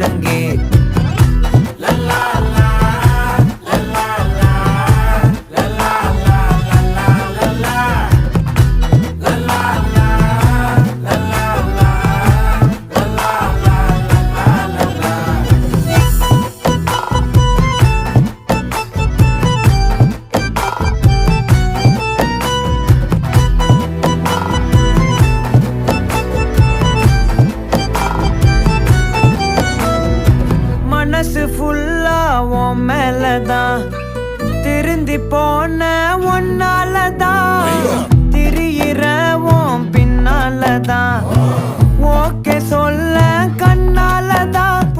ஒழுங்கே. மனசு ஃபுல்லா உன் மேலதான், திருந்தி போன ஒன்னாலதான், திரியிற உன் பின்னாலதான், ஓகே சொல்ல கண்ணாலதான்,